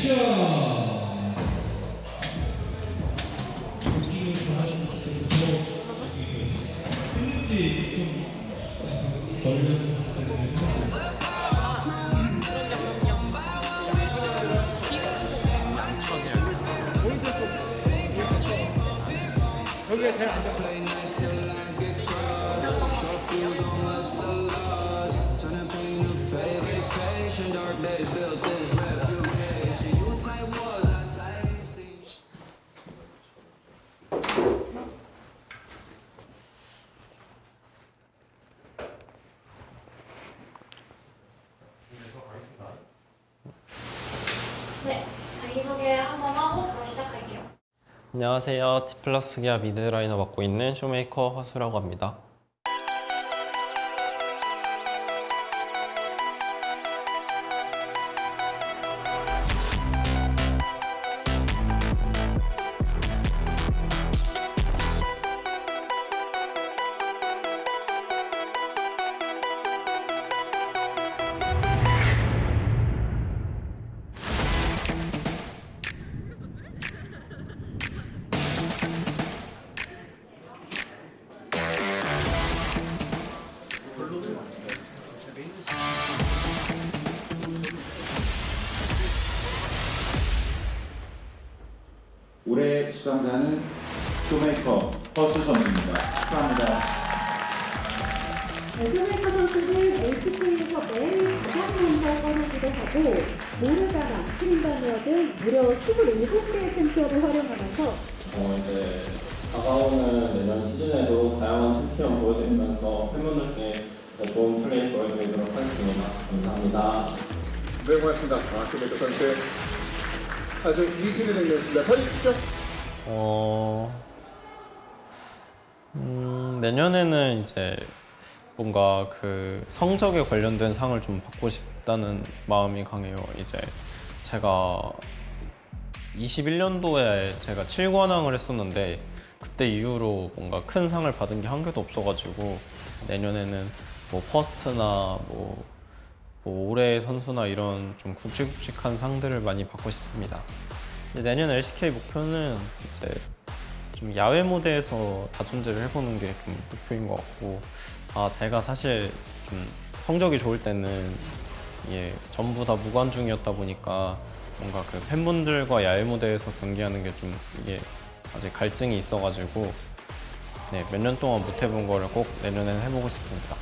여기에 제일 안전한 네, 자기소개 한번 하고 바로 시작할게요. 안녕하세요. T+ 기아 미드라이너 맡고 있는 쇼메이커 허수라고 합니다. 올해 수상자는 쇼메이커 허수 선수입니다. 축하합니다. 쇼메이커 선수는 LCK에서 매일 가장 먼저 꺼내기도 하고 모르가나, 프린더니어 등 무려 27개의 챔피언을 활용하면서 이제 다가오는 내년 시즌에도 다양한 챔피언 보여드리면서 팬분들께 좋은 플레이 보여드리도록 하겠습니다. 감사합니다. 네, 고맙습니다. 쇼메이커 선수 아주 위기를 내렸습니다. 자리 주시죠. 내년에는 이제 뭔가 그 성적에 관련된 상을 좀 받고 싶다는 마음이 강해요. 이제 제가 21년도에 제가 7관왕을 했었는데 그때 이후로 뭔가 큰 상을 받은 게 한 개도 없어가지고 내년에는 뭐 퍼스트나 뭐 올해의 선수나 이런 좀 굵직굵직한 상들을 많이 받고 싶습니다. 내년 LCK 목표는 이제 좀 야외 무대에서 다존재를 해보는 게 좀 목표인 것 같고, 제가 사실 좀 성적이 좋을 때는 이게 전부 다 무관중이었다 보니까 뭔가 그 팬분들과 야외 무대에서 경기하는 게 좀 이게 아직 갈증이 있어가지고 몇 년 동안 못 해본 거를 꼭 내년에는 해보고 싶습니다.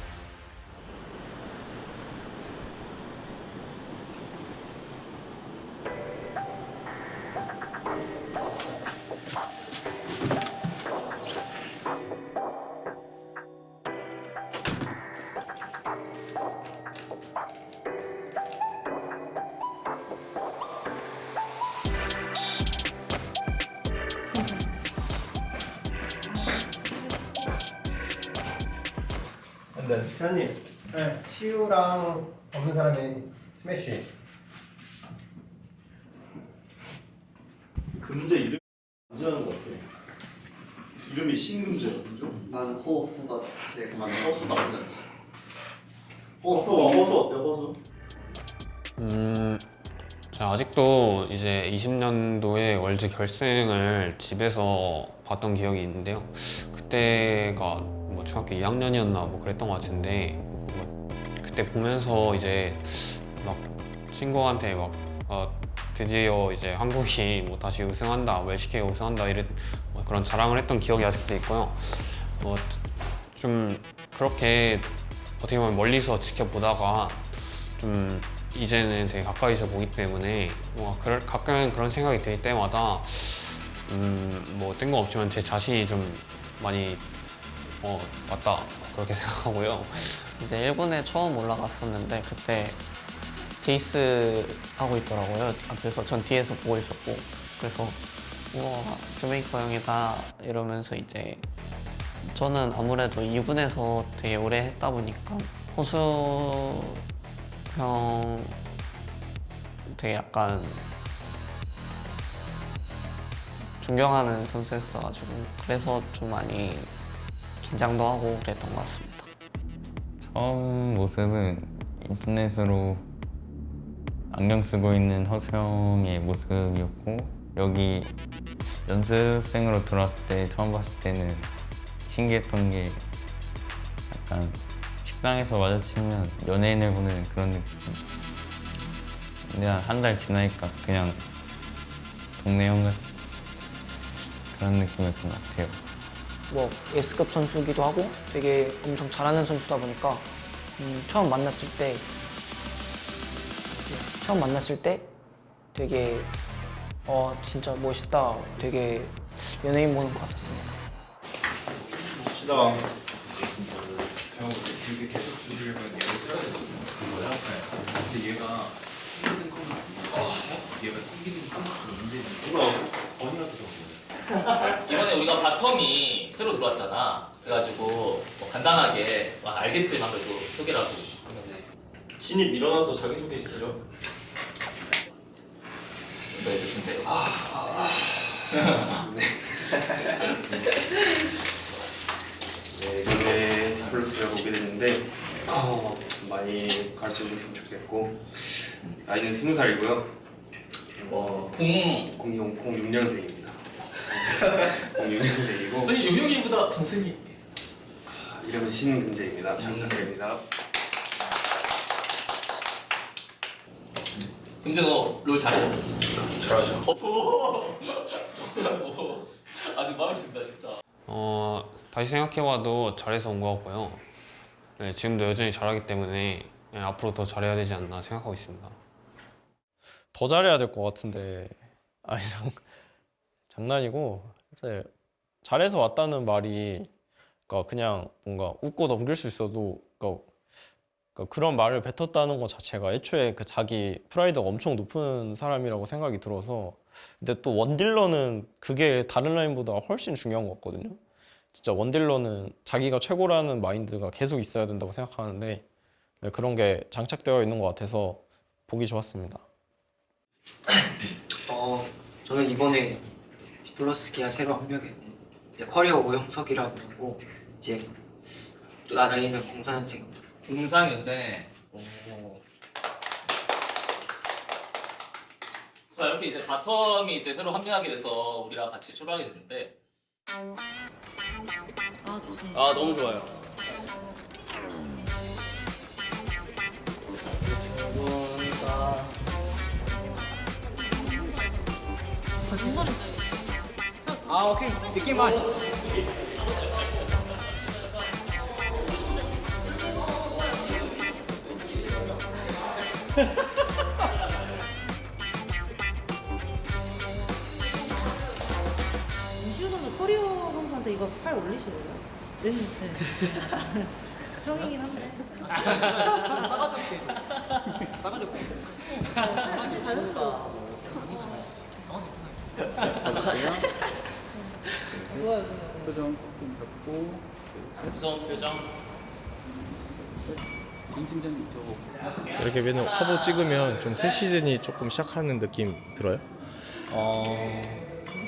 네, 시아님. 네. 시우랑 없는 사람이 스매시. 금제 이름 맞지않은 것 같아. 이름이 신금제야, 그죠? 나는 호수가 되게 많아. 호수 나쁘지 않지. 허수 어때, 허수? 제가 아직도 이제 20년도에 월드 결승을 집에서 봤던 기억이 있는데요. 그때가 뭐 중학교 2학년이었나 뭐 그랬던 것 같은데 그때 보면서 이제 막 친구한테 막 드디어 이제 한국이 뭐 다시 우승한다, 뭐 LCK 우승한다 이런 뭐 그런 자랑을 했던 기억이 아직도 있고요. 좀 그렇게 어떻게 보면 멀리서 지켜보다가 좀 이제는 되게 가까이서 보기 때문에 뭔가 가끔 그런 생각이 들 때마다 뭐 뜬금없지만 제 자신이 좀 많이 맞다 그렇게 생각하고요. 이제 1군에 처음 올라갔었는데 그때 제이스 하고 있더라고요. 그래서 전 뒤에서 보고 있었고 그래서 우와 쇼메이커 형이다 이러면서 이제 저는 아무래도 2군에서 되게 오래 했다 보니까 호수 형 되게 약간 존경하는 선수였어가지고 그래서 좀 많이 긴장도 하고 그랬던 것 같습니다. 처음 모습은 인터넷으로 안경 쓰고 있는 허수영의 모습이었고 여기 연습생으로 들어왔을 때 처음 봤을 때는 신기했던 게 약간 식당에서 마주치면 연예인을 보는 그런 느낌. 근데 한 달 지나니까 그냥 동네 형 같은 그런 느낌이었던 것 같아요. 뭐 S급 선수기도 하고 되게 엄청 잘하는 선수다 보니까 처음 만났을 때 되게 진짜 멋있다, 되게 연예인 보는 것 같았습니다. 시다. 되게 계속 준비를 하면 얘를 써야 되는 거야. 근데 얘가 튕기는 건 아니고 얘가 튕기는 건 문제지. 어디라서 그런 이번에 우리가 바텀이 새로 들어왔잖아. 그래가지고 뭐 간단하게 알겠지만 그래도 소개라도 하면서. 신입 일어나서 자기소개 시키죠. 근데 네, 이번에 자플러스를 오게 됐는데 많이 가르쳐 주셨으면 좋겠고 나이는 20살이고요. 06년생입니다. 06년생이고 아니 유명인보다 동생이 이름은 신금재입니다. 잘 부탁드립니다. 금재 너 롤 잘해? 잘하죠. 아니 마음에 든다 진짜. 다시 생각해봐도 잘해서 온 것 같고요. 네, 지금도 여전히 잘하기 때문에 앞으로 더 잘해야 되지 않나 생각하고 있습니다. 더 잘해야 될 것 같은데 아니 장난이고 이제 잘해서 왔다는 말이 그러니까 그냥 뭔가 웃고 넘길 수 있어도 그러니까 그런 말을 뱉었다는 것 자체가 애초에 그 자기 프라이드가 엄청 높은 사람이라고 생각이 들어서 근데 또 원딜러는 그게 다른 라인보다 훨씬 중요한 것 같거든요. 진짜 원딜러는 자기가 최고라는 마인드가 계속 있어야 된다고 생각하는데 그런 게 장착되어 있는 것 같아서 보기 좋았습니다. 저는 이번에 디플러스 기아 새로 합류한 커리어 오영석이라고 하고 이제 또 나이는 04년생. 04년생. 이렇게 이제 바텀이 이제 새로 합류하게 돼서 우리랑 같이 출발하게 됐는데. 아 너무 좋아요. 오케이. 느낌만. 시우 선수 커리어 선수한테 이거 팔 올리시네요. 네. 형이긴 한데. 싸가지게. 근데 자연스러워. 좋아요. 표정 좀 잡고. 무서운 표정. 김 팀장님 저거. 이렇게 맨날 화보 찍으면 좀 새 시즌이 조금 시작하는 느낌 들어요?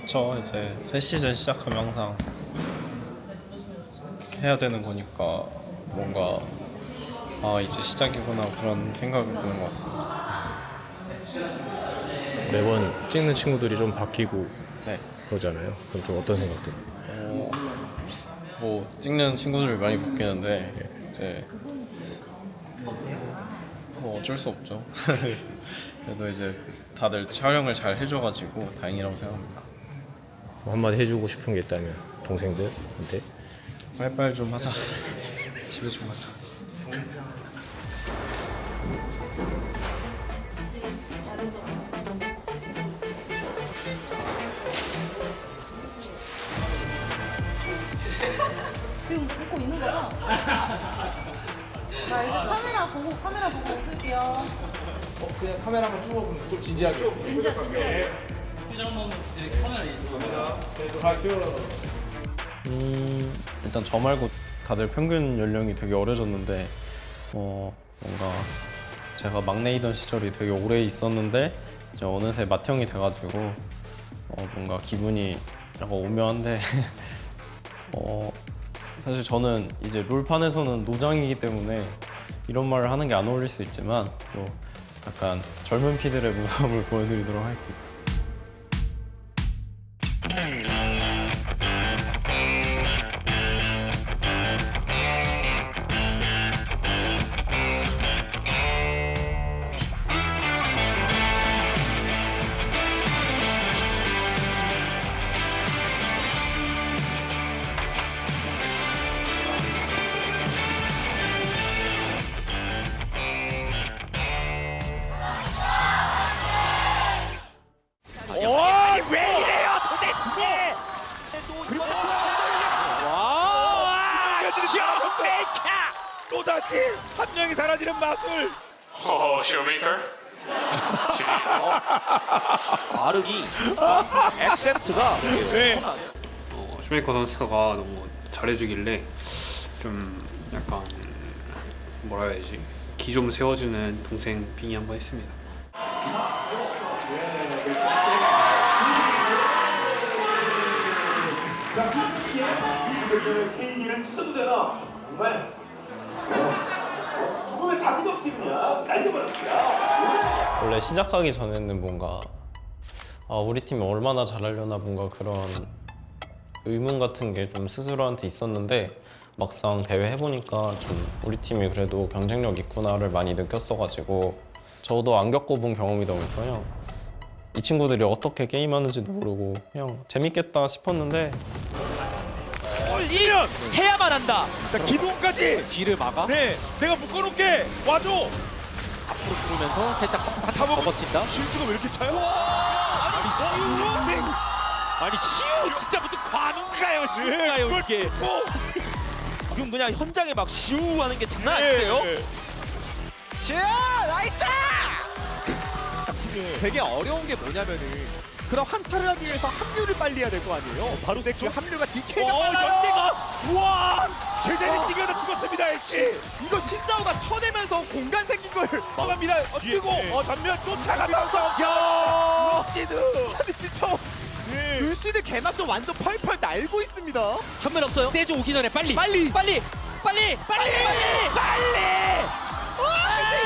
저 이제 새 시즌 시작하면 항상 해야 되는 거니까 뭔가 이제 시작이구나 그런 생각이 드는 것 같습니다. 매번 찍는 친구들이 좀 바뀌고 네. 그러잖아요. 그럼 좀 어떤 생각 들어요? 뭐 찍는 친구들이 많이 바뀌는데 이제 뭐 어쩔 수 없죠. 그래도 이제 다들 촬영을 잘 해줘가지고 다행이라고 생각합니다. 뭐 한마디 해주고 싶은 게 있다면 동생들한테? 빨리빨리 좀 하자. 집에 좀 가자. 지금 웃고 있는 거죠? 자, 이제 카메라 보고 웃을게요. 그냥 카메라만 쭉 보면 좀 진지하게. 표정 한번 이렇게 카메라에 일단 저 말고 다들 평균 연령이 되게 어려졌는데 뭔가 제가 막내이던 시절이 되게 오래 있었는데 이제 어느새 맏형이 돼가지고 뭔가 기분이 약간 오묘한데 사실 저는 이제 롤판에서는 노장이기 때문에 이런 말을 하는 게 안 어울릴 수 있지만 또 약간 젊은 피들의 무서움을 보여드리도록 하겠습니다. 왜 이래요 도대체! 그리고 와! 쇼메이커! 또다시 한 명이 사라지는 마술! 쇼메이커? 발음이 액센트가 쇼메이커 선수가 너무 잘해주길래 좀 약간 뭐라 해야 되지? 기 좀 세워주는 동생 빙의 한번 했습니다. 케이크를 찢어도 되나? 정말 누구의 자비도 없이 그냥 날려버렸냐? 원래 시작하기 전에는 뭔가 우리 팀이 얼마나 잘하려나 뭔가 그런 의문 같은 게 좀 스스로한테 있었는데 막상 대회 해보니까 좀 우리 팀이 그래도 경쟁력 있구나를 많이 느꼈어가지고 저도 안 겪어본 경험이다 보니까요. 이 친구들이 어떻게 게임하는지도 모르고 그냥 재밌겠다 싶었는데 올리면 해야만 한다. 자, 기둥까지 뒤를 막아? 네, 내가 묶어놓게 와줘. 앞으로 들어오면서 살짝 타고 버틴다. 실수가 왜 이렇게 차요? 아니 시우 진짜 무슨 관운가요 시우가요 이게. 지금 그냥 현장에 막 시우 하는 게 장난 아닌데요? 시우 나이스! 되게 어려운 게 뭐냐면은 그럼 한타를 하기 위해서 합류를 빨리 해야 될 거 아니에요? 바로 내 합류가 DK가 빨라요! 연대가 우와! 제자리 뛰겨도 죽었습니다 엑시! 이거 신짜오가 쳐내면서 공간 생긴 걸 막합니다. 뛰고 전면 쫓아가면서 야! 루시드! 아니 진짜 루시드 개막전 완전 펄펄 날고 있습니다. 전면 없어요. 세주 오기 전에 빨리. 와! 근데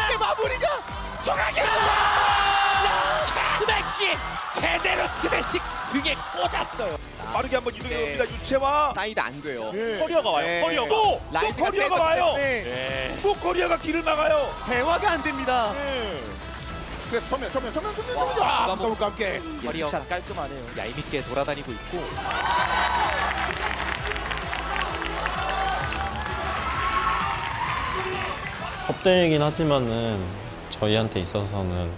이게 마무리가 정확해! 스매시! 제대로 스매시 그게 꽂았어요. 빠르게 한번 이동해 봅니다. 유채와 사이드 안 돼요. 커리어가 와요. 네. 커리어 또 커리어가 와요. 또 커리어가 길을 막아요. 대화가 안 됩니다. 그래서 정면. 아까울까 함께. 커리어 깔끔하네요. 얄밉게 돌아다니고 있고. 겁대이긴 하지만은 저희한테 있어서는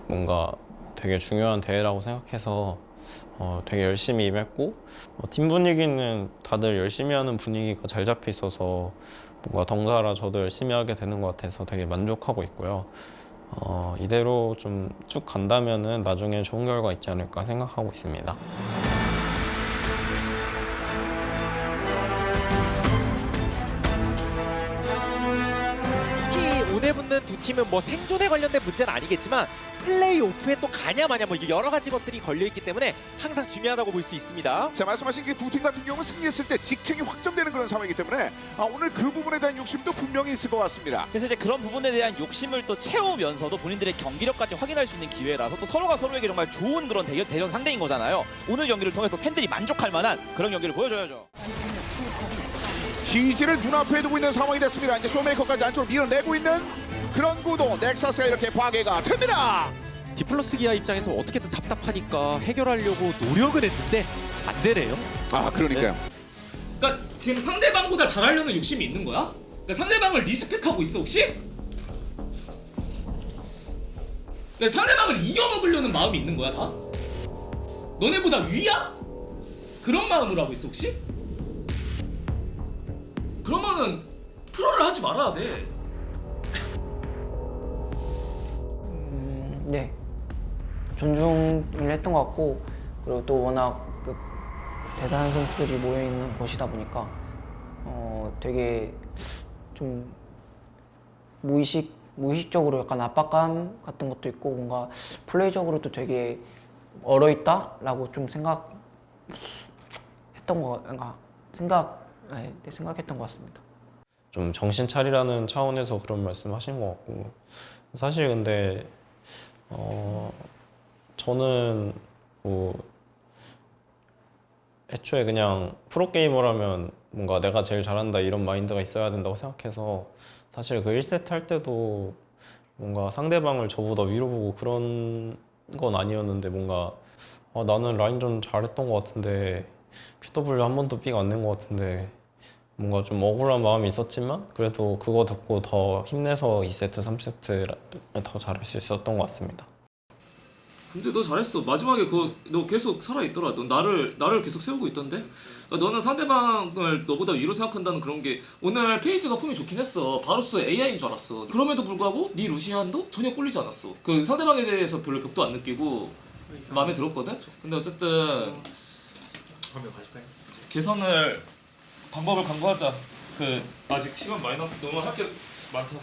뭔가 되게 중요한 대회라고 생각해서 되게 열심히 임했고 팀 분위기는 다들 열심히 하는 분위기가 잘 잡혀 있어서 뭔가 덩달아 저도 열심히 하게 되는 것 같아서 되게 만족하고 있고요. 이대로 좀 쭉 간다면은 나중에 좋은 결과 있지 않을까 생각하고 있습니다. 특히 오늘 붙는 두 팀은 뭐 생존에 관련된 문제는 아니겠지만 플레이오프에 또 가냐 마냐 뭐 여러 가지 것들이 걸려있기 때문에 항상 중요하다고 볼 수 있습니다. 자, 말씀하신 게 두 팀 같은 경우는 승리했을 때 직행이 확정되는 그런 상황이기 때문에 오늘 그 부분에 대한 욕심도 분명히 있을 것 같습니다. 그래서 이제 그런 부분에 대한 욕심을 또 채우면서도 본인들의 경기력까지 확인할 수 있는 기회라서 또 서로가 서로에게 정말 좋은 그런 대전 상대인 거잖아요. 오늘 경기를 통해서 팬들이 만족할 만한 그런 경기를 보여줘야죠. GG를 눈앞에 두고 있는 상황이 됐습니다. 이제 쇼메이커까지 안쪽으로 밀어내고 있는 그런 구도. 넥서스가 이렇게 파괴가 됩니다. 디플러스 기아 입장에서 어떻게든 답답하니까 해결하려고 노력을 했는데 안 되네요. 그러니까요. 그러니까 지금 상대방보다 잘하려는 욕심이 있는 거야? 그러니까 상대방을 리스펙하고 있어 혹시? 그러니까 상대방을 이겨먹으려는 마음이 있는 거야 다? 너네보다 위야? 그런 마음으로 하고 있어 혹시? 그러면은 프로를 하지 말아야 돼. 네. 존중을 했던 것 같고 그리고 또 워낙 그 대단한 선수들이 모여있는 곳이다 보니까 되게 좀 무의식적으로 약간 압박감 같은 것도 있고 뭔가 플레이적으로도 되게 얼어있다라고 좀 생각했던 것 같습니다. 좀 정신 차리라는 차원에서 그런 말씀하신 것 같고 사실 근데 저는 뭐 애초에 그냥 프로게이머라면 뭔가 내가 제일 잘한다 이런 마인드가 있어야 된다고 생각해서 사실 그 1세트 할 때도 뭔가 상대방을 저보다 위로 보고 그런 건 아니었는데 뭔가 나는 라인전 잘했던 것 같은데 QW 한 번도 삐가 안 낸 것 같은데 뭔가 좀 억울한 마음이 있었지만 그래도 그거 듣고 더 힘내서 2세트, 3세트 더 잘할 수 있었던 것 같습니다. 근데 너 잘했어. 마지막에 너 계속 살아있더라. 너 나를 계속 세우고 있던데? 그러니까 너는 상대방을 너보다 위로 생각한다는 그런 게 오늘 페이지가 폼이 좋긴 했어. 바루스 AI인 줄 알았어. 그럼에도 불구하고 네 루시안도 전혀 꿀리지 않았어. 그 상대방에 대해서 별로 벽도 안 느끼고 마음에 들었거든? 근데 어쨌든 개선을 방법을 강구하자. 아직 시간 많이 남았어. 너무 할 게 많다.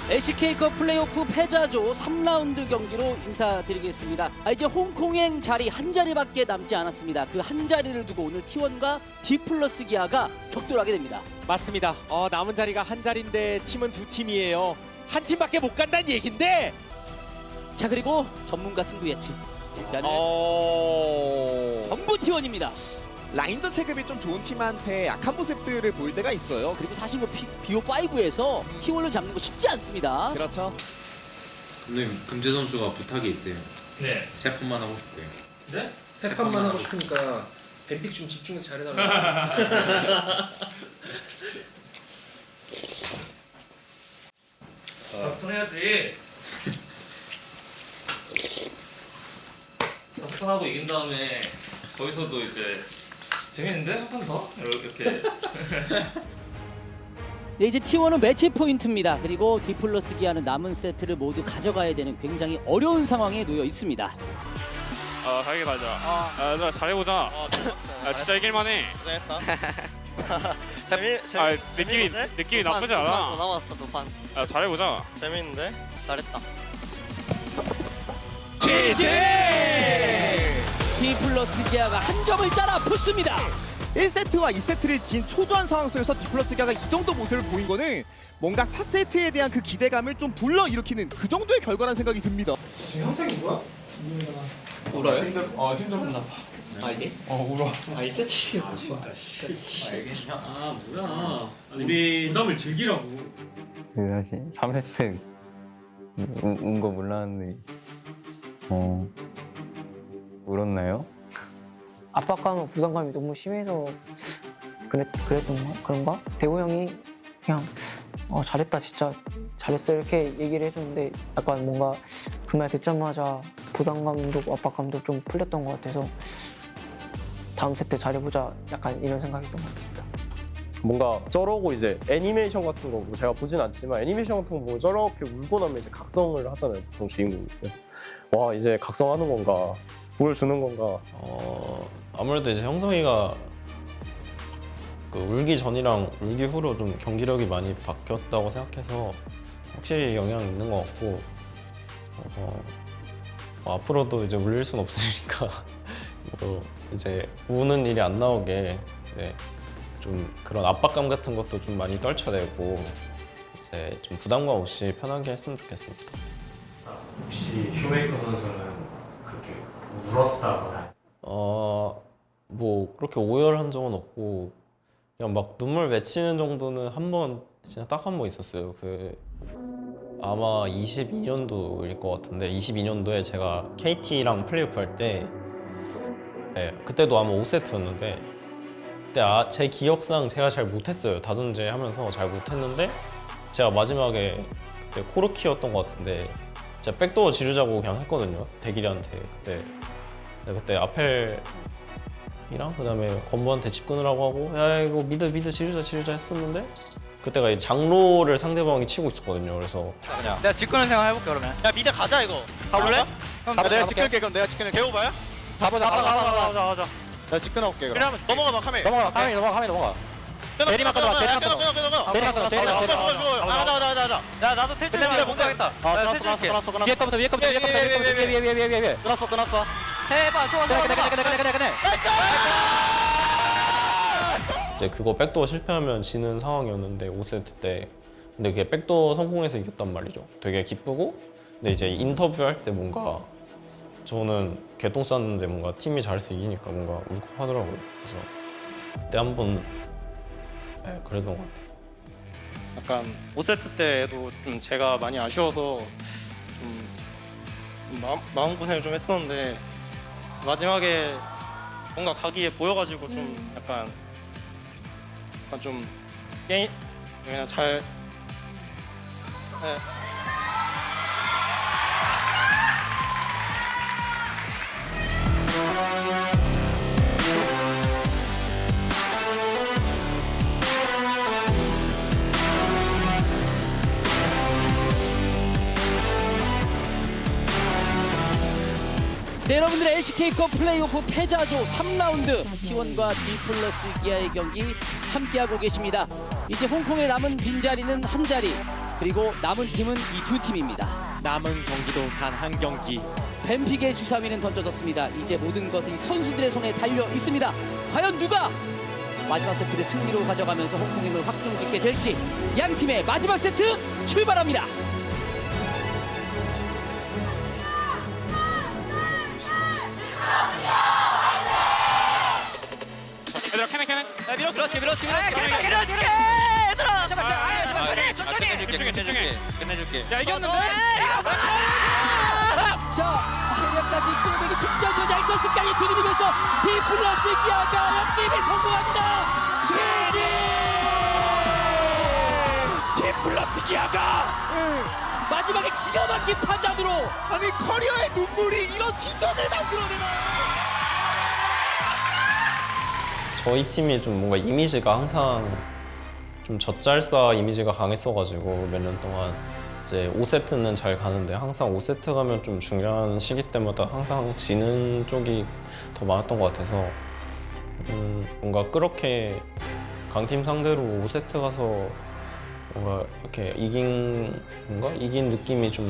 LCK컵 플레이오프 패자조 3라운드 경기로 인사드리겠습니다. 이제 홍콩행 자리 한 자리밖에 남지 않았습니다. 그 한 자리를 두고 오늘 T1과 D+ 기아가 격돌하게 됩니다. 맞습니다. 남은 자리가 한 자리인데 팀은 두 팀이에요. 한 팀밖에 못 간다는 얘긴데. 자, 그리고 전문가 승부 예측. 일단은 전부 T1입니다. 라인전 체급이 좀 좋은 팀한테 약한 모습들을 보일 때가 있어요. 그리고 사실 뭐 BO5에서 T1을 잡는 거 쉽지 않습니다. 그렇죠. 근데 금재 선수가 부탁이 있대요. 네. 세 판만 하고 싶대요. 네? 세 판만 하고 싶으니까 뱀픽 좀 집중해서 잘해달라. 5판 해야지. 5판 하고 이긴 다음에 거기서도 이제 재밌는데? 한 판 더? 이렇게. 네, 이제 T1은 매치 포인트입니다. 그리고 D+ 기아는 남은 세트를 모두 가져가야 되는 굉장히 어려운 상황에 놓여 있습니다. 잘하게 가자. 얘들아 잘해보자. 진짜 이길만해. 잘했다. 느낌이 나쁘지 않아. 더 남았어, 두 판. 잘해보자. 재밌는데? 잘했다. D+ 기아가 한 점을 따라 붙습니다. 1세트와 2세트를 진 초조한 상황 속에서 D+ 기아가 이 정도 모습을 보인 거는 뭔가 4세트에 대한 그 기대감을 좀 불러일으키는 그 정도의 결과라는 생각이 듭니다. 지금 형상이 뭐야? 울어요? 힘들었나 봐. 이게? 울어. 2세트. 진짜. 알겠냐? 뭐야. 우리 부담을 즐기라고. 사실 3세트 운 거 몰랐는데 울었나요? 압박감과 부담감이 너무 심해서 그런가? 대호 형이 그냥 잘했다, 진짜 잘했어 이렇게 얘기를 해줬는데 약간 뭔가 그 말 듣자마자 부담감도 압박감도 좀 풀렸던 것 같아서 다음 세트 잘해보자 약간 이런 생각이었던 것 같습니다. 뭔가 저러고 이제 애니메이션 같은 거 제가 보진 않지만 애니메이션 같은 거 보면 저렇게 울고 나면 이제 각성을 하잖아요, 보통 주인공이. 그래서 와, 이제 각성하는 건가 보여주는 건가. 아무래도 이제 형성이가 그 울기 전이랑 울기 후로 좀 경기력이 많이 바뀌었다고 생각해서 확실히 영향이 있는 것 같고 앞으로도 이제 울릴 순 없으니까 이제 우는 일이 안 나오게 좀 그런 압박감 같은 것도 좀 많이 떨쳐내고 이제 좀 부담감 없이 편하게 했으면 좋겠습니다. 혹시 쇼메이커 선수는 그렇게 울었다거나? 뭐 그렇게 오열한 적은 없고 그냥 막 눈물 맺히는 정도는 한 번 진짜 딱 한 번 있었어요. 아마 22년도일 것 같은데 22년도에 제가 KT랑 플레이오프 할 때 그때도 아마 5세트였는데 그때 제 기억상 제가 잘 못했어요. 다전제 하면서 잘 못했는데 제가 마지막에 그때 코르키였던 것 같은데 제가 백도어 지르자고 그냥 했거든요. 대길이한테 그때 아펠이랑 그다음에 건부한테 집 끊으라고 하고 야 이거 미드 지르자 했었는데 그때가 이 장로를 상대방이 치고 있었거든요. 그래서 내가 집 끄는 생각 해볼게 그러면. 야 미드 가자 이거. 가볼래? 내가 집 끊을게. 그럼 내가 집 끊을게. 개오바야? 가보자. 내가 집 끊어볼게. 그럼. 그러면 넘어가 봐 카메. 카메 넘어가. 내리막 끊어. 가자. 야 나도 텔 줄래 못 가겠다. 끊었어. 위에 거부터. 위에. 끊었어. 해봐. 좋아. 그래. 이제 그거 백도어 실패하면 지는 상황이었는데 5세트 때 근데 그게 백도어 성공해서 이겼단 말이죠. 되게 기쁘고 근데 이제 인터뷰할 때 뭔가 저는 개똥 쌌는데 뭔가 팀이 잘해서 이기니까 뭔가 울컥하더라고요. 그래서 그때 한번 그랬던 것 같아요. 약간 5세트 때도 좀 제가 많이 아쉬워서 좀 마음고생을 좀 했었는데 마지막에 뭔가 각이 보여가지고 좀 약간 좀 게임 그냥 잘 네, 여러분들의 LCK컵 플레이오프 패자조 3라운드 T1과 D+ 기아의 경기 함께하고 계십니다. 이제 홍콩에 남은 빈자리는 한 자리, 그리고 남은 팀은 이 두 팀입니다. 남은 경기도 단 한 경기. 뱀픽의 주사위는 던져졌습니다. 이제 모든 것은 선수들의 손에 달려 있습니다. 과연 누가 마지막 세트를 승리로 가져가면서 홍콩행을 확정짓게 될지 양 팀의 마지막 세트 출발합니다. 얘들아 캐넨 야 밀어줄게 밀어줄게 얘들아 제발 집중해 끝내줄게 야 이겼는데? 자, 세력까지 끌어내기 직전까지 엑소스까지 두드리면서 D+ 기아가 역팀이 성공합니다. D+ 기아가 마지막에 기가 막힌 판단으로 아니 커리어의 눈물이 이런 기적을 만들어내나요? 저희 팀이 좀 뭔가 이미지가 항상 좀 젖잘싸 이미지가 강했어가지고 몇 년 동안 이제 5세트는 잘 가는데 항상 5세트 가면 좀 중요한 시기 때마다 항상 지는 쪽이 더 많았던 것 같아서 뭔가 그렇게 강팀 상대로 5세트 가서 뭔가 이렇게 이긴 느낌이 좀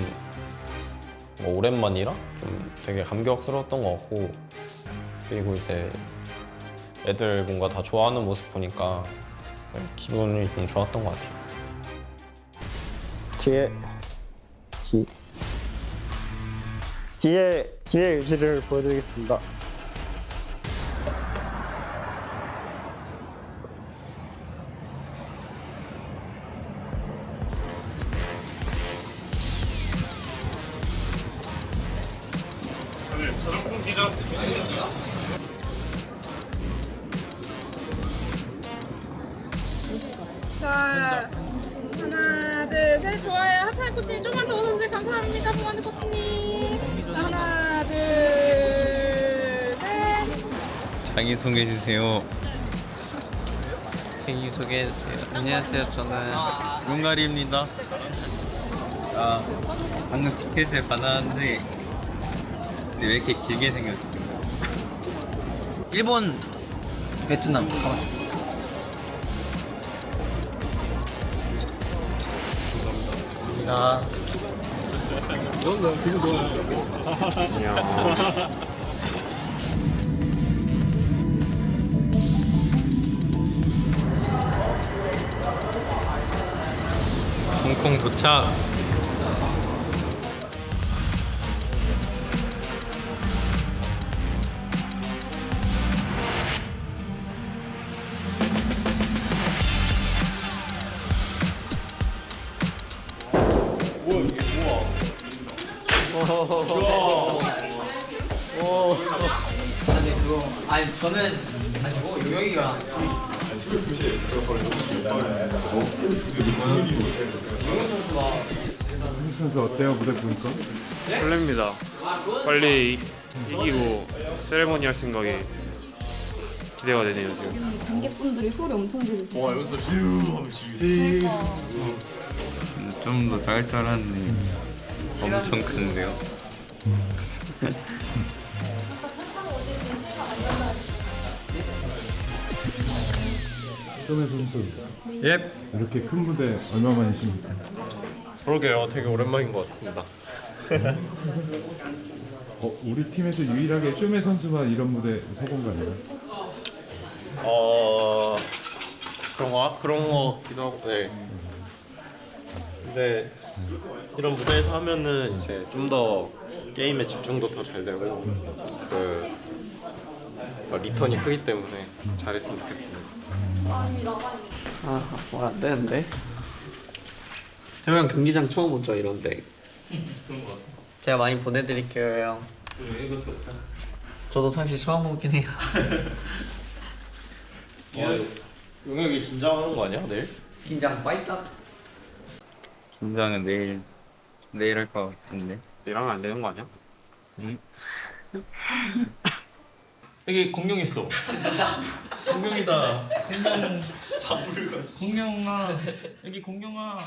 뭔가 오랜만이라 좀 되게 감격스러웠던 것 같고 그리고 이제 애들 뭔가 다 좋아하는 모습 보니까 기분이 좀 좋았던 것 같아요. 뒤에 의지를 보여드리겠습니다. 저녁 기자 자, 하나, 둘, 셋, 좋아요. 하찬 코치님 좀만 더 웃어주세요. 감사합니다, 보안드 코치님. 자, 하나, 둘, 셋. 자기 소개해 주세요. 자기 소개해 주세요. 안녕하세요. 저는 용가리입니다. 방금 티켓을 받았는데 근데 왜 이렇게 길게 생겼지? 일본, 베트남 가봤습니다. 넌 기분 좋아. 홍콩 도착. 아니 그거 아니 저는 아니고 요영이가 선수 어때요 무대 보니까? 설렙니다. 빨리 이기고 세레머니 할 생각에 기대가 되네요 지금. 관객분들이 소리 엄청 지르세요. 와 여기서 좀 더 작을 줄 알았는데 엄청 큰데요. 쇼메 선수. 예. 이렇게 큰 무대 얼마 만이십니까? 그러게요. 되게 오랜만인 것 같습니다. 우리 팀에서 유일하게 쇼메 선수만 이런 무대 서본 거 아니에요? 그런 거 기도 하고. 네. 근데 이런 무대에서 하면은 이제 좀 더 게임에 집중도 더 잘 되고 그 리턴이 크기 때문에 잘했으면 좋겠습니다. 말 안 되는데. 태형 경기장 처음 오죠 이런데. 제가 많이 보내드릴게요 형. 저도 사실 처음 오긴 해요. 용혁이 긴장하는 거 아니야 내일? 긴장 빠이딱. 긴장은 내일 할 것 같은데. 내일 하면 안 되는 거 아니야? 응? 여기 공룡 있어. 공룡이다. 공룡아. 여기 공룡아.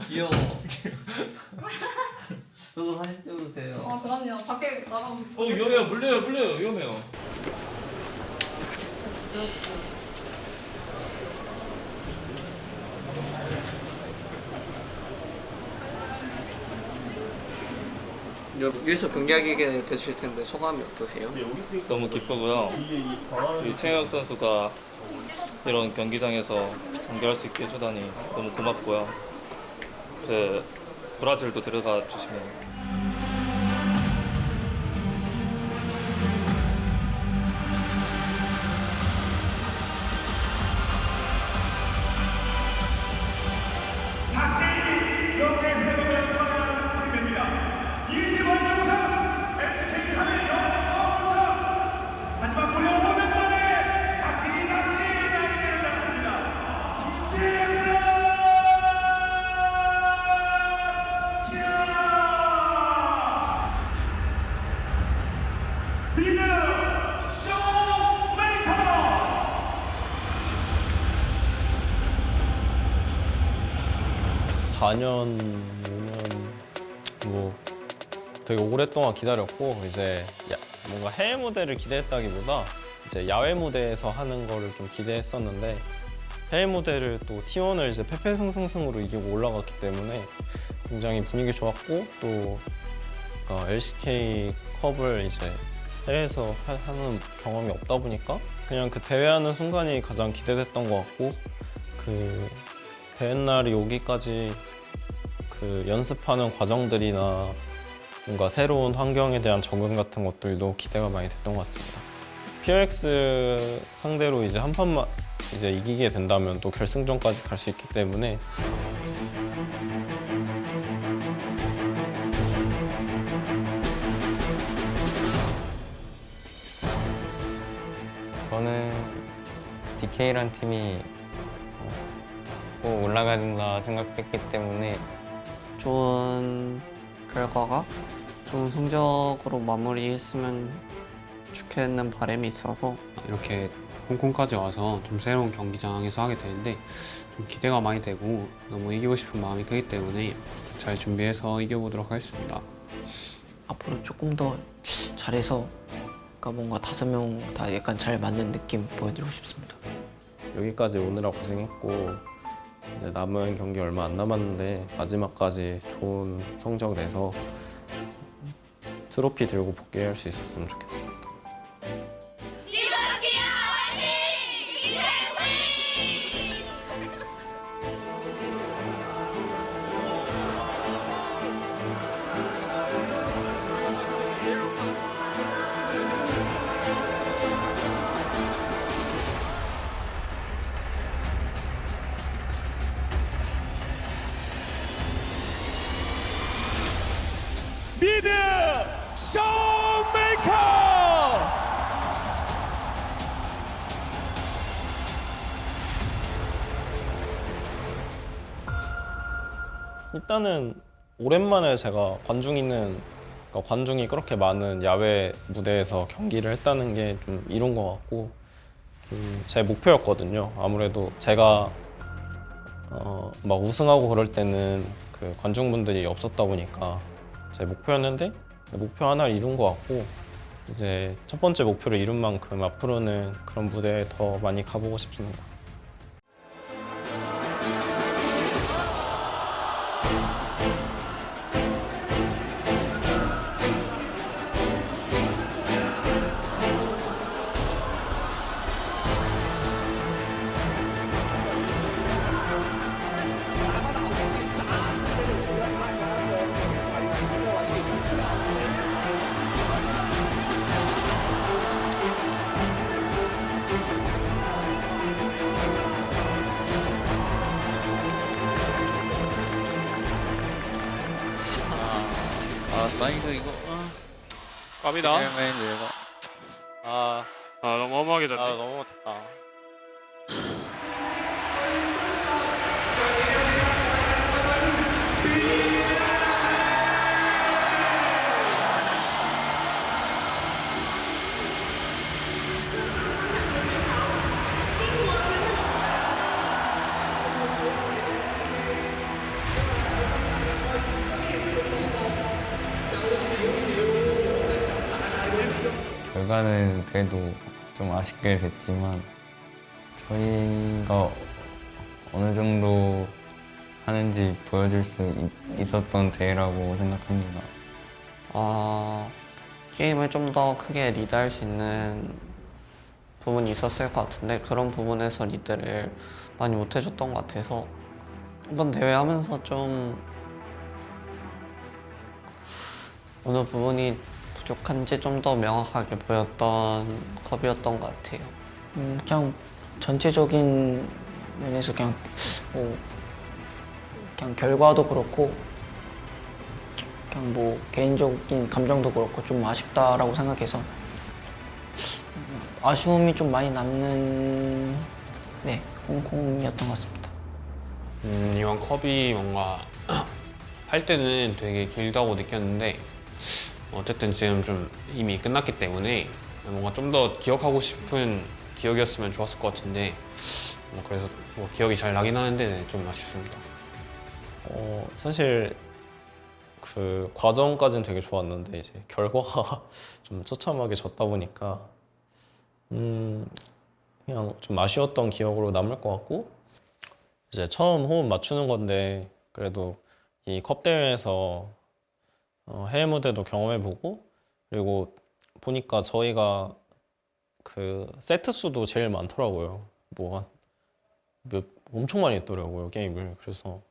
귀여워. 저도 사진 찍어도 돼요. 그럼요. 밖에 나가면. 위험해요. 물려요. 위험해요. 여기서 경기하게 되실 텐데 소감이 어떠세요? 너무 기쁘고요. 이 최혁 선수가 이런 경기장에서 경기할 수 있게 해주다니 너무 고맙고요. 그 브라질도 데려가 주시면. (4년) (5년) 뭐 되게 오랫동안 기다렸고 이제 뭔가 해외 무대를 기대했다기보다 이제 야외 무대에서 하는 거를 좀 기대했었는데 해외 무대를 또 T1을 이제 패패승승승으로 이기고 올라갔기 때문에 굉장히 분위기 좋았고 또 LCK 컵을 이제 해외에서 하는 경험이 없다 보니까 그냥 그 대회하는 순간이 가장 기대됐던 것 같고 그 대회 날이 오기까지 그 연습하는 과정들이나 뭔가 새로운 환경에 대한 적응 같은 것들도 기대가 많이 됐던 것 같습니다. PRX 상대로 이제 한 판만 이제 이기게 된다면 또 결승전까지 갈 수 있기 때문에 저는 DK란 팀이 꼭 올라가야 된다 생각했기 때문에 좋은 결과가 좋은 성적으로 마무리했으면 좋겠는 바람이 있어서 이렇게 홍콩까지 와서 좀 새로운 경기장에서 하게 되는데 좀 기대가 많이 되고 너무 이기고 싶은 마음이 크기 때문에 잘 준비해서 이겨보도록 하겠습니다. 앞으로 조금 더 잘해서 뭔가 5명 다 약간 잘 맞는 느낌 보여드리고 싶습니다. 여기까지 오느라 고생했고 이제 남은 경기 얼마 안 남았는데 마지막까지 좋은 성적 내서 트로피 들고 복귀할 수 있었으면 좋겠습니다. 미드 쇼메이커! 일단은 오랜만에 제가 관중이 그렇게 많은 야외 무대에서 경기를 했다는 게 좀 이룬 것 같고 제 목표였거든요. 아무래도 제가 막 우승하고 그럴 때는 그 관중분들이 없었다 보니까 제 목표였는데 목표 하나를 이룬 것 같고 이제 첫 번째 목표를 이룬 만큼 앞으로는 그런 무대에 더 많이 가보고 싶습니다. 마이크 이거 깝이다. 이거 아 너무 허무하게 졌네. 너무 못했다. 결과는 그래도 좀 아쉽게 됐지만 저희가 어느 정도 하는지 보여줄 수 있었던 대회라고 생각합니다. 게임을 좀 더 크게 리드할 수 있는 부분이 있었을 것 같은데 그런 부분에서 리드를 많이 못 해줬던 것 같아서 이번 대회 하면서 좀 어느 부분이 부족한지 좀 더 명확하게 보였던 컵이었던 것 같아요. 그냥 전체적인 면에서 그냥 그냥 결과도 그렇고 그냥 뭐 개인적인 감정도 그렇고 좀 아쉽다라고 생각해서 아쉬움이 좀 많이 남는 홍콩이었던 것 같습니다. 이번 컵이 뭔가 할 때는 되게 길다고 느꼈는데 어쨌든 지금 좀 이미 끝났기 때문에 뭔가 좀 더 기억하고 싶은 기억이었으면 좋았을 것 같은데 그래서 뭐 기억이 잘 나긴 하는데 좀 아쉽습니다. 사실 그 과정까지는 되게 좋았는데 이제 결과가 좀 처참하게 졌다 보니까 그냥 좀 아쉬웠던 기억으로 남을 것 같고 이제 처음 호흡 맞추는 건데 그래도 이 컵 대회에서 해외 무대도 경험해보고 그리고 보니까 저희가 그 세트 수도 제일 많더라고요. 뭐 엄청 많이 했더라고요 게임을. 그래서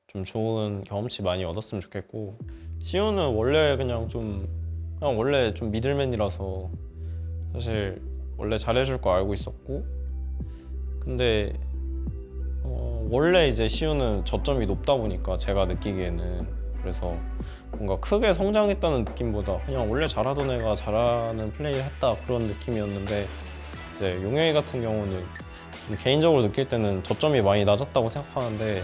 좀 좋은 경험치 많이 얻었으면 좋겠고 시우는 원래 그냥 원래 좀 미들맨이라서 사실 원래 잘해줄 거 알고 있었고 근데 원래 이제 시우는 저점이 높다 보니까 제가 느끼기에는 그래서 뭔가 크게 성장했다는 느낌보다 그냥 원래 잘하던 애가 잘하는 플레이를 했다 그런 느낌이었는데 이제 용영이 같은 경우는 좀 개인적으로 느낄 때는 저점이 많이 낮았다고 생각하는데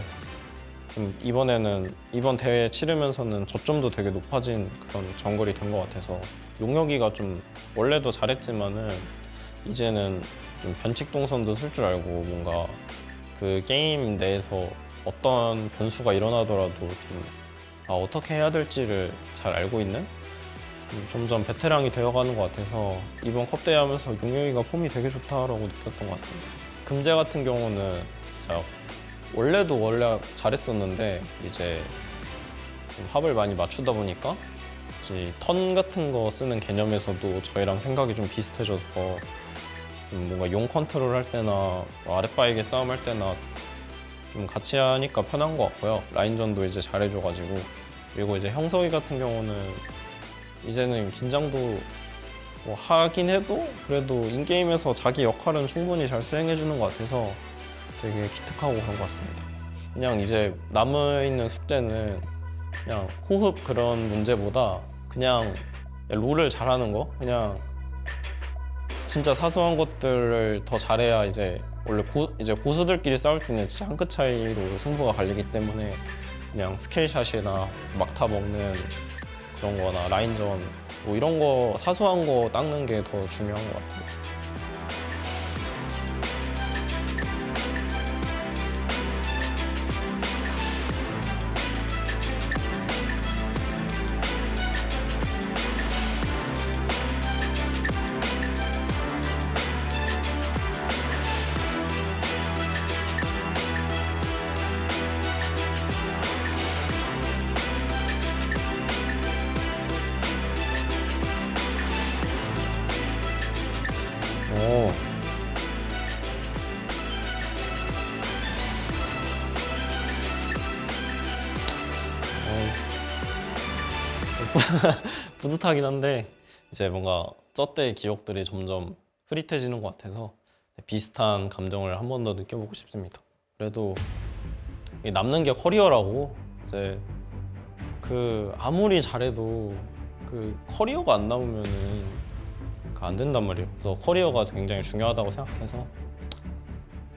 좀 이번 대회 치르면서는 저점도 되게 높아진 그런 정글이 된 것 같아서 용혁이가 좀 원래도 잘했지만은 이제는 좀 변칙 동선도 쓸 줄 알고 뭔가 그 게임 내에서 어떤 변수가 일어나더라도 좀 어떻게 해야 될지를 잘 알고 있는 점점 베테랑이 되어가는 것 같아서 이번 컵대회 하면서 용영이가 폼이 되게 좋다라고 느꼈던 것 같습니다. 금재 같은 경우는 진짜 원래 잘했었는데 이제 좀 합을 많이 맞추다 보니까 이제 턴 같은 거 쓰는 개념에서도 저희랑 생각이 좀 비슷해져서 좀 뭔가 용 컨트롤 할 때나 아랫바에게 싸움할 때나 좀 같이 하니까 편한 것 같고요. 라인전도 이제 잘해줘가지고 그리고 이제 형석이 같은 경우는 이제는 긴장도 뭐 하긴 해도 그래도 인게임에서 자기 역할은 충분히 잘 수행해주는 것 같아서 되게 기특하고 그런 것 같습니다. 그냥 이제 남아있는 숙제는 그냥 호흡 그런 문제보다 그냥 롤을 잘하는 거 그냥 진짜 사소한 것들을 더 잘해야 이제 원래 이제 고수들끼리 싸울 때는 진짜 한 끗 차이로 승부가 갈리기 때문에 그냥 스킬샷이나 막타 먹는 그런 거나 라인전 뭐 이런 거 사소한 거 닦는 게 더 중요한 것 같아요. 뿌듯하긴 한데 이제 뭔가 저 때의 기억들이 점점 흐릿해지는 것 같아서 비슷한 감정을 한 번 더 느껴보고 싶습니다. 그래도 남는 게 커리어라고 이제 그 아무리 잘해도 그 커리어가 안 나오면은 안 된단 말이에요. 그래서 커리어가 굉장히 중요하다고 생각해서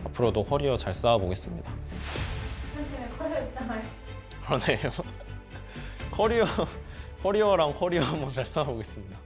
앞으로도 커리어 잘 쌓아보겠습니다. 커리어 있잖아요. 그러네요. 커리어랑 커리어 한번 잘 쌓아보겠습니다.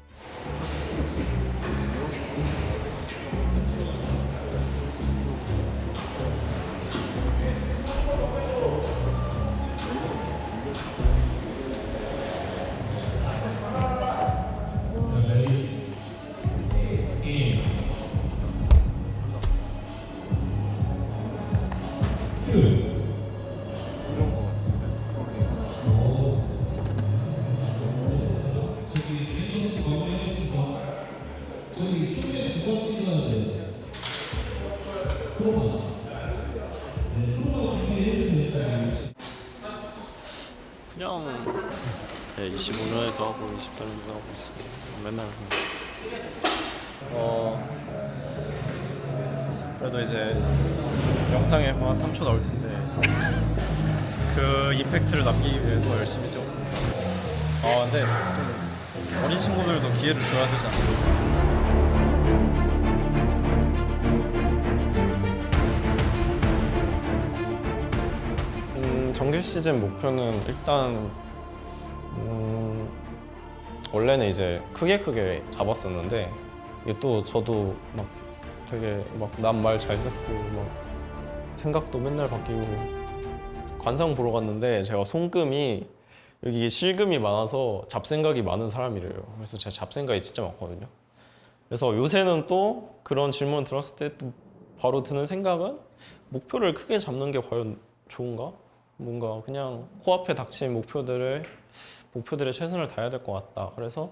그냥 25년에도 하고 24년에도 하고 있어요. 맨날 그래도 이제 영상에 한 3초 나올 텐데 그 임팩트를 남기기 위해서 열심히 찍었습니다. 근데 좀 어린 친구들도 기회를 줘야 되지 않을까. 정규 시즌 목표는 일단 원래는 이제 크게 잡았었는데 이게 또 저도 막 되게 막 남 말 잘 듣고 막 생각도 맨날 바뀌고 관상 보러 갔는데 제가 손금이 여기 실금이 많아서 잡생각이 많은 사람이래요. 그래서 제가 잡생각이 진짜 많거든요. 그래서 요새는 또 그런 질문 들었을 때 또 바로 드는 생각은 목표를 크게 잡는 게 과연 좋은가? 뭔가 그냥 코앞에 닥친 목표들에 최선을 다해야 될 것 같다. 그래서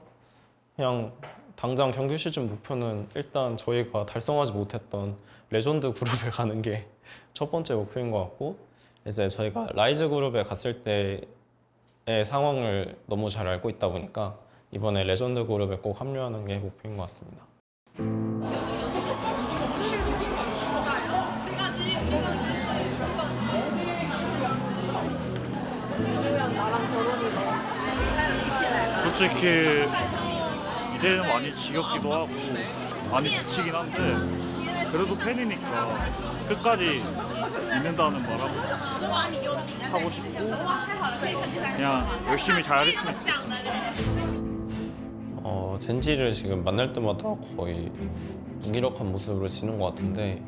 그냥 당장 정규 시즌 목표는 일단 저희가 달성하지 못했던 레전드 그룹에 가는 게 첫 번째 목표인 것 같고, 이제 저희가 라이즈 그룹에 갔을 때의 상황을 너무 잘 알고 있다 보니까 이번에 레전드 그룹에 꼭 합류하는 게 목표인 것 같습니다. 솔직히 이제는 많이 지겹기도 하고 많이 지치긴 한데 그래도 팬이니까 끝까지 있는다는 말 하고 싶고 그냥 열심히 잘했으면 좋겠습니다. 젠지를 지금 만날 때마다 거의 무기력한 모습으로 지는 것 같은데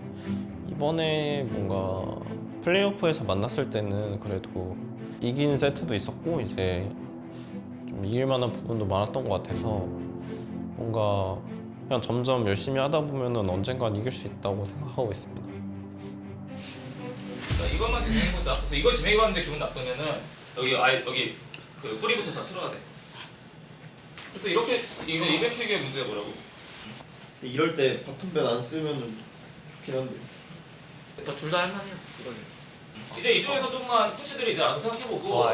이번에 뭔가 플레이오프에서 만났을 때는 그래도 이긴 세트도 있었고 이제 좀 이길 만한 부분도 많았던 것 같아서 뭔가 그냥 점점 열심히 하다 보면은 언젠간 이길 수 있다고 생각하고 있습니다. 이것만 진행해보자. 그래서 이거 진행해봤는데 기분 나쁘면은 여기 그 뿌리부터 다 틀어야 돼. 그래서 이렇게 이벤트의 문제가 뭐라고? 이럴 때 바텀벨 안 쓰면 좋긴 한데. 그러니까 둘 다 할만해요. 이거는. 이제 이쪽에서 조금만 코치들이 이제 알아서 생각해보고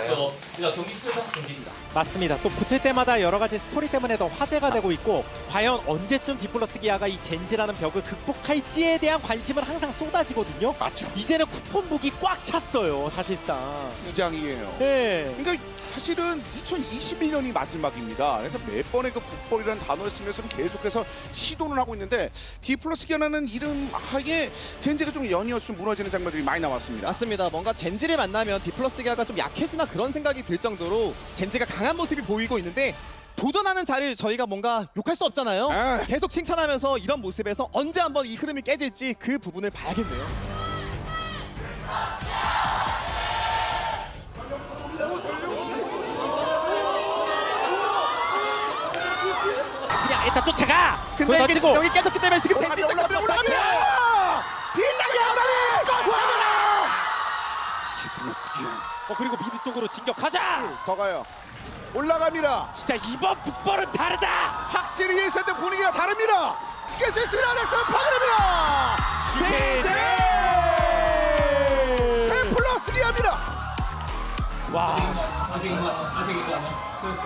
이제 경기 틀자 경기입니다. 맞습니다. 또 붙을 때마다 여러 가지 스토리 때문에 더 화제가 되고 있고 과연 언제쯤 디플러스 기아가 이 젠지라는 벽을 극복할지에 대한 관심은 항상 쏟아지거든요. 맞죠. 이제는 쿠폰북이 꽉 찼어요. 사실상. 부장이에요. 네. 그러니까 사실은 2021년이 마지막입니다. 그래서 몇 번의 그 북벌이라는 단어를 쓰면서 계속해서 시도는 하고 있는데 디플러스 기아라는 이름 하에 젠지가 좀 연이어서 좀 무너지는 장면들이 많이 나왔습니다. 맞습니다. 뭔가 젠지를 만나면 디플러스 기아가 좀 약해지나 그런 생각이 들 정도로 젠지가 강한 모습이 보이고 있는데 도전하는 자를 저희가 뭔가 욕할 수 없잖아요. 계속 칭찬하면서 이런 모습에서 언제 한번 이 흐름이 깨질지 그 부분을 봐야겠네요. 그냥 일단 쫓아가! 근데 이게 던지고. 여기 깨졌기 때문에 지금 젠지 쪽으로 올라갑니다! 비장의 하나를 꺼져라! 그리고 미드 쪽으로 진격하자! 더 가요. 올라갑니다. 진짜 이번 북벌은 다르다! 확실히 1세트 분위기가 다릅니다. 이게 됐습니다. 넥슨 파괴됩니다. 템플러스 기아입니다. 와. 아직 이거 아니야. 그랬어.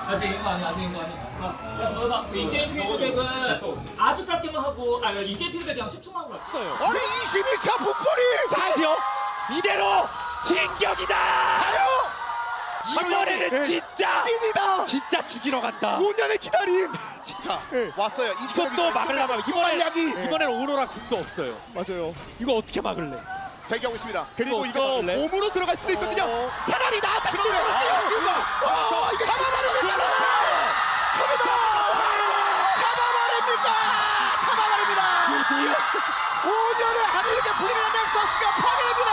아직 이거 아니야. 너가 이 게임 피드백은 아주 짧게만 하고 이 게임 피드백 그냥 10초만 하고 왔어요. 아니 22차 북벌이 자죠. 이대로 진격이다. 가요. 이번에는 진짜 찐이다. 진짜 죽이러 간다. 5년의 기다림. 자, 왔어요. 이것도 막으려면 이야기. 이번엔 오로라 궁도 없어요. 맞아요. 이거 어떻게 막을래? 대기하고 있습니다. 그리고 어떻게 이거 막을래? 몸으로 들어갈 수도 있거든요. 차라리 나한테 들어가요. 이거 잡아말입니까? 잡아말입니까? 잡아말입니다. 5년의 하늘에게 불리는 넥서스가 파괴됩니다.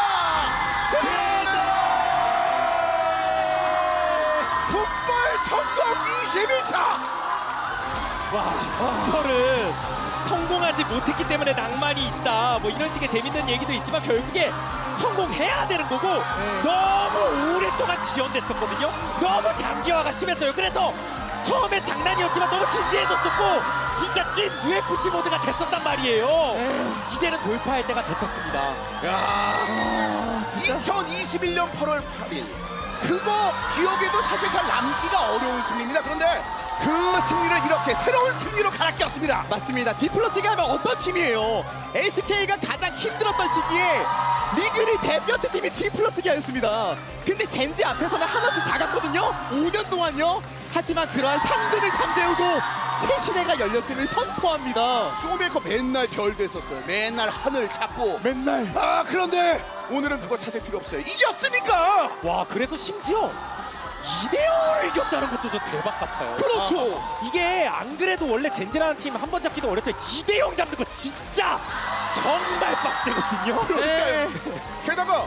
풋볼 성공 21차. 이거를 성공하지 못했기 때문에 낭만이 있다. 뭐 이런 식의 재밌는 얘기도 있지만 결국에 성공해야 되는 거고 너무 오랫동안 지연됐었거든요. 너무 장기화가 심했어요. 그래서 처음에 장난이었지만 너무 진지해졌었고 진짜 찐 UFC 모드가 됐었단 말이에요. 이제는 돌파할 때가 됐었습니다. 2021년 8월 8일 그거 기억에도 사실 잘 남기가 어려운 승리입니다. 그런데 그 승리를 이렇게 새로운 승리로 갈아 꼈습니다. 맞습니다. 디플러스가 하면 어떤 팀이에요? LCK가 가장 힘들었던 시기에 리그리 대표팀 팀이 디플러스기아였습니다. 근데 젠지 앞에서는 한없이 작았거든요. 5년 동안요. 하지만 그러한 산군을 잠재우고 새 시대가 열렸음을 선포합니다. 쇼메이커 맨날 별도 했었어요. 맨날 하늘 찾고 맨날 그런데 오늘은 그거 찾을 필요 없어요. 이겼으니까. 와, 그래서 심지어 2대0을 이겼다는 것도 저 대박 같아요. 그렇죠. 이게 안 그래도 원래 젠지라는 팀 한 번 잡기도 어렵죠. 2대0 잡는 거 진짜 정말 빡세거든요. 네. 게다가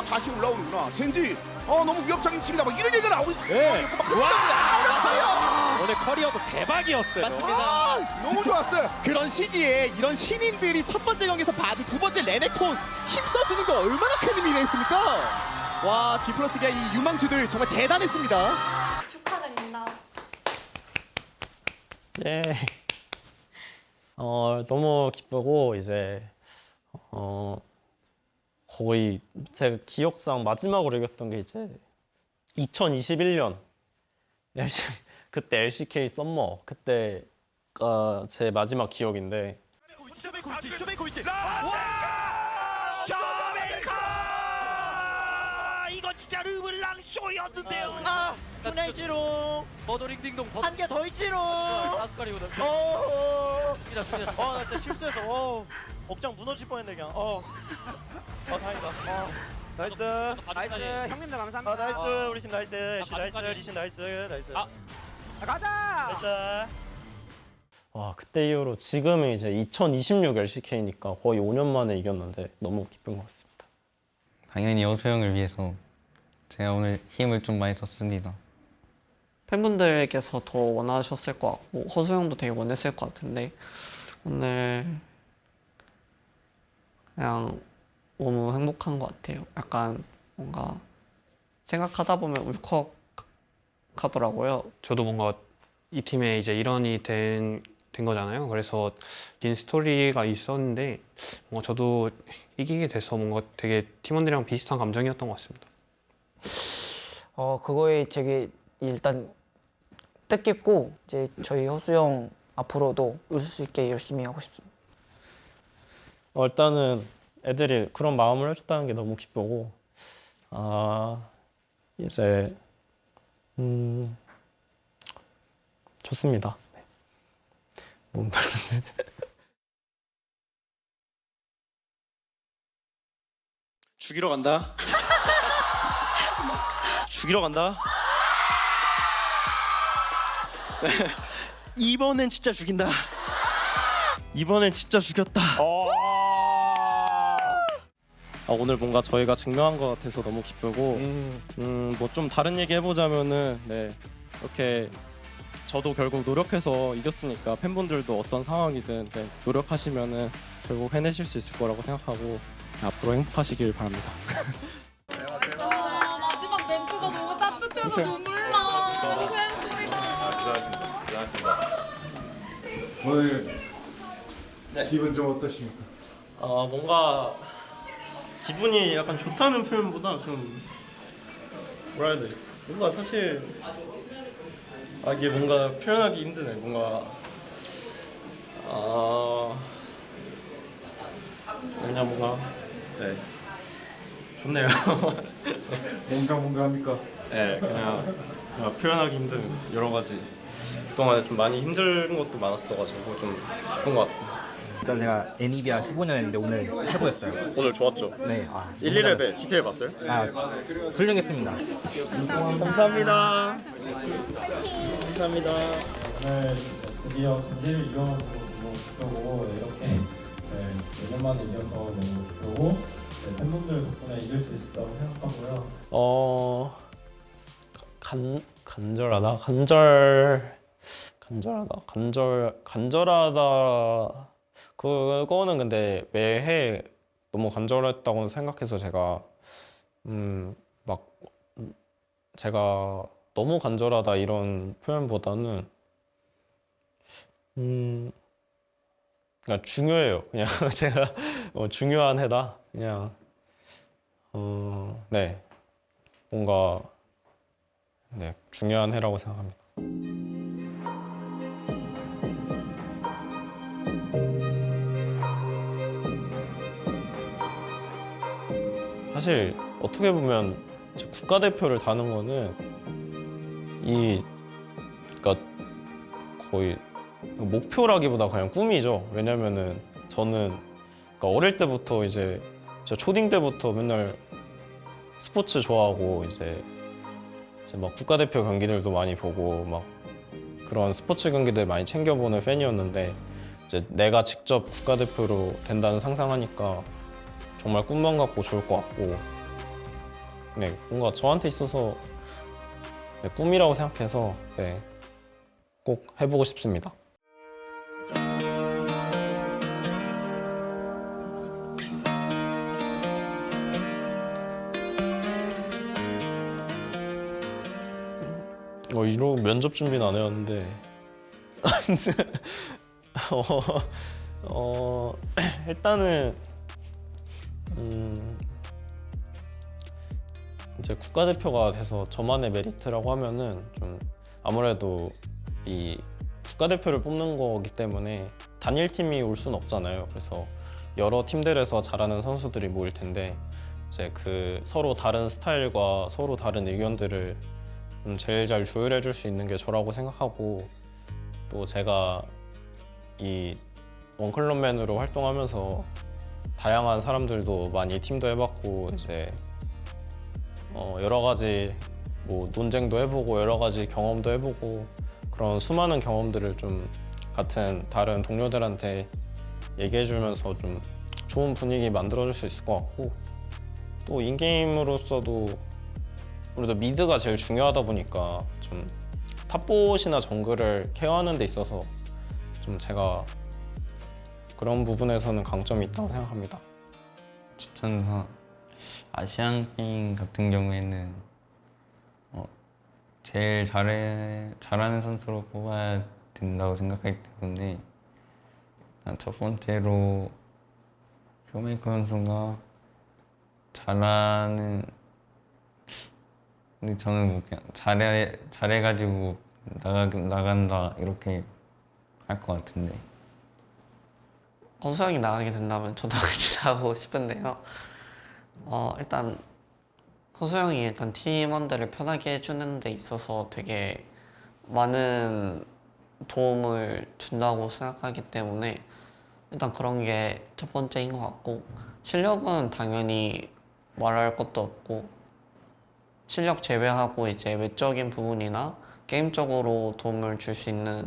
다시 올라오는구나. 젠지 너무 위협적인 팀이다. 막 이런 얘기가 나오고 네. 와. 오늘 커리어도 대박이었어요. 맞습니다. 너무 좋았어요. 그런 시기에 이런 신인들이 첫 번째 경기에서 바디, 두 번째 레넥톤 힘써주는 거 얼마나 큰 의미가 있습니까? 와, 디플러스기아 이 유망주들 정말 대단했습니다. 축하드립니다. 예. 너무 기쁘고 이제 거의 제 기억상 마지막으로 이겼던 게 이제 2021년 그때 LCK 썸머 그때가 제 마지막 기억인데. 이거 진짜 르블랑 쇼였는데요. 하나 있지롱. 버더링딩동 한 개 더 있지롱. 아스카리거든. 나 진짜 실수해서 억장 무너질 뻔했네 그냥. 다행이다. 나이스. 형님들 감사합니다. 나이스. 우리 팀 나이스. 나이스. 리신 나이스. 가자. 와, 그때 이후로 지금은 이제 2026 LCK니까 거의 5년 만에 이겼는데 너무 기쁜 것 같습니다. 당연히 여수 형을 위해서 제가 오늘 힘을 좀 많이 썼습니다. 팬분들께서 더 원하셨을 것 같고 허수 형도 되게 원했을 것 같은데 오늘 그냥 너무 행복한 것 같아요. 약간 뭔가 생각하다 보면 울컥하더라고요. 저도 뭔가 이 팀에 이제 일원이 된 거잖아요. 그래서 긴 스토리가 있었는데 뭔가 저도 이기게 돼서 뭔가 되게 팀원들이랑 비슷한 감정이었던 것 같습니다. 그거에 되게 일단 뜻깊고 이제 저희 허수 형 앞으로도 웃을 수 있게 열심히 하고 싶습니다. 일단은 애들이 그런 마음을 해줬다는 게 너무 기쁘고 이제 좋습니다. 네. 뭔 말인지. 죽이러 간다. 죽이러 간다. 이번엔 진짜 죽인다. 이번엔 진짜 죽였다. 오늘 뭔가 저희가 증명한 것 같아서 너무 기쁘고 뭐 좀 다른 얘기 해보자면은 이렇게 저도 결국 노력해서 이겼으니까 팬분들도 어떤 상황이든 노력하시면은 결국 해내실 수 있을 거라고 생각하고 앞으로 행복하시길 바랍니다. 마지막 멘트가 너무 따뜻해서 눈물 나. 고생했습니다. 오늘 기분 좀 어떠십니까? 뭔가 기분이 약간 좋다는 표현보다 좀 뭐라 해야 되지? 뭔가 사실 이게 뭔가 표현하기 힘드네. 뭔가 그냥 뭔가 좋네요. 뭔가 합니까? 네, 그냥 표현하기 힘든 여러 가지 그동안에 좀 많이 힘든 것도 많았어가지고 좀 기쁜 것 같습니다. 일단 제가 애니비아 15년 했는데 오늘 최고였어요. 오늘 좋았죠? 네. 1,1레벨 디테일 봤어요? 훌륭했습니다. 감사합니다. 감사합니다. 오늘 드디어 전지를 이겨서 너무 기쁘고 이렇게 4년 만에 이겨서 너무 기쁘고 팬분들 덕분에 이길 수 있었다고 생각하고요. 간절하다. 그거는 근데 매해 너무 간절했다고 생각해서 제가 너무 간절하다 이런 표현보다는 그냥 중요해요. 그냥 제가 중요한 해다. 그냥 네 뭔가 네 중요한 해라고 생각합니다. 사실 어떻게 보면 국가대표를 다는 거는 그러니까 거의 목표라기보다 그냥 꿈이죠. 왜냐면은 저는 그러니까 어릴 때부터 이제 초딩 때부터 맨날 스포츠 좋아하고 이제 막 국가대표 경기들도 많이 보고 막 그런 스포츠 경기들 많이 챙겨보는 팬이었는데 이제 내가 직접 국가대표로 된다는 상상하니까 정말 꿈만 같고 좋을 것 같고 네 뭔가 저한테 있어서 네, 꿈이라고 생각해서 네, 꼭 해보고 싶습니다. 이러고 면접 준비는 안 해왔는데 일단은 이제 국가대표가 돼서 저만의 메리트라고 하면은 좀 아무래도 이 국가대표를 뽑는 거기 때문에 단일 팀이 올 수는 없잖아요. 그래서 여러 팀들에서 잘하는 선수들이 모일 텐데 이제 그 서로 다른 스타일과 서로 다른 의견들을 제일 잘 조율해 줄 수 있는 게 저라고 생각하고 또 제가 이 원클럽맨으로 활동하면서 다양한 사람들도 많이 팀도 해봤고 이제 여러 가지 뭐 논쟁도 해보고 여러 가지 경험도 해보고 그런 수많은 경험들을 좀 같은 다른 동료들한테 얘기해주면서 좀 좋은 분위기 만들어줄 수 있을 것 같고 또 인게임으로서도 아무래도 미드가 제일 중요하다 보니까 좀 탑봇이나 정글을 케어하는 데 있어서 좀 제가 그런 부분에서는 강점이 있다고 생각합니다. 추천사 아시안 게임 같은 경우에는 제일 잘하는 선수로 뽑아야 된다고 생각하기 때문에 일단 첫 번째로 쇼메이커 선수가 근데 저는 뭐 그냥 잘해가지고 나간다 이렇게 할 것 같은데. 허수영이 나가게 된다면 저도 같이 나가고 싶은데요. 일단 허수영이 일단 팀원들을 편하게 해주는 데 있어서 되게 많은 도움을 준다고 생각하기 때문에 일단 그런 게 첫 번째인 것 같고 실력은 당연히 말할 것도 없고 실력 제외하고 이제 외적인 부분이나 게임적으로 도움을 줄 수 있는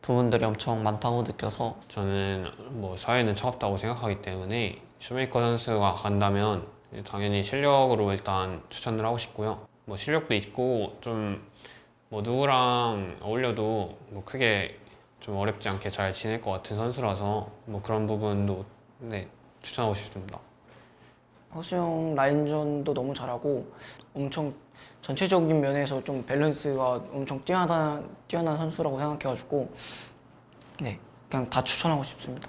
부분들이 엄청 많다고 느껴서 저는 뭐 사회는 차갑다고 생각하기 때문에 쇼메이커 선수가 간다면 당연히 실력으로 일단 추천을 하고 싶고요. 뭐 실력도 있고 좀 뭐 누구랑 어울려도 뭐 크게 좀 어렵지 않게 잘 지낼 것 같은 선수라서 뭐 그런 부분도 네, 추천하고 싶습니다. 허수영 라인전도 너무 잘하고 엄청 전체적인 면에서 좀 밸런스가 엄청 뛰어난 선수라고 생각해가지고 네 그냥 다 추천하고 싶습니다.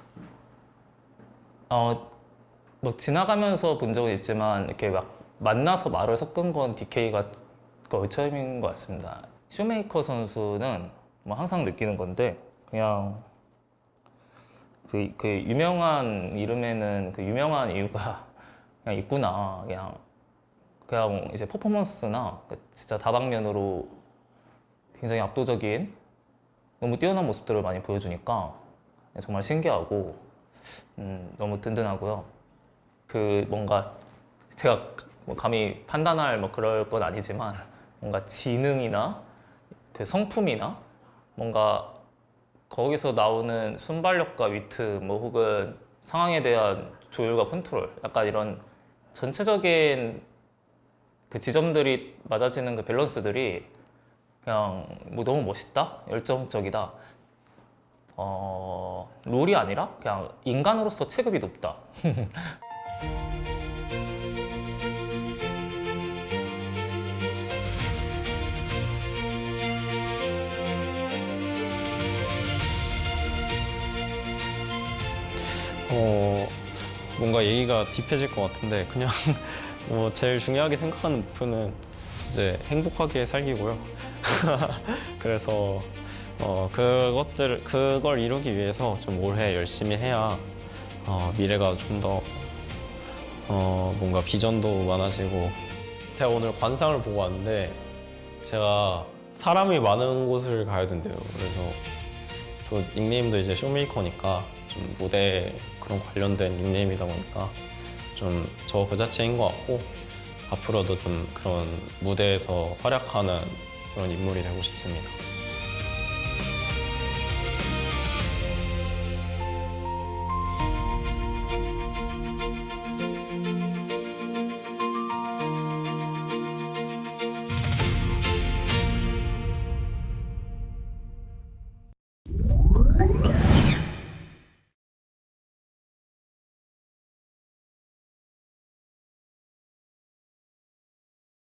뭐 지나가면서 본 적은 있지만 이렇게 막 만나서 말을 섞은 건 DK가 거의 처음인 것 같습니다. 쇼메이커 선수는 뭐 항상 느끼는 건데 그냥 그 유명한 이름에는 그 유명한 이유가 그냥 있구나. 그냥 그냥 이제 퍼포먼스나 진짜 다방면으로 굉장히 압도적인 너무 뛰어난 모습들을 많이 보여주니까 정말 신기하고 너무 든든하고요. 그 뭔가 제가 뭐 감히 판단할 뭐 그럴 건 아니지만 뭔가 지능이나 그 성품이나 뭔가 거기서 나오는 순발력과 위트 뭐 혹은 상황에 대한 조율과 컨트롤 약간 이런 전체적인 그 지점들이 맞아지는 그 밸런스들이 그냥 뭐 너무 멋있다? 열정적이다. 롤이 아니라 그냥 인간으로서 체급이 높다. 뭔가 얘기가 딥해질 것 같은데 그냥 뭐 제일 중요하게 생각하는 목표는 이제 행복하게 살기고요. 그래서 그걸 이루기 위해서 좀 올해 열심히 해야 미래가 좀 더 뭔가 비전도 많아지고. 제가 오늘 관상을 보고 왔는데 제가 사람이 많은 곳을 가야 된대요. 그래서 저 닉네임도 이제 쇼메이커니까 좀 무대 그런 관련된 닉네임이다 보니까 좀 저 그 자체인 것 같고 앞으로도 좀 그런 무대에서 활약하는 그런 인물이 되고 싶습니다.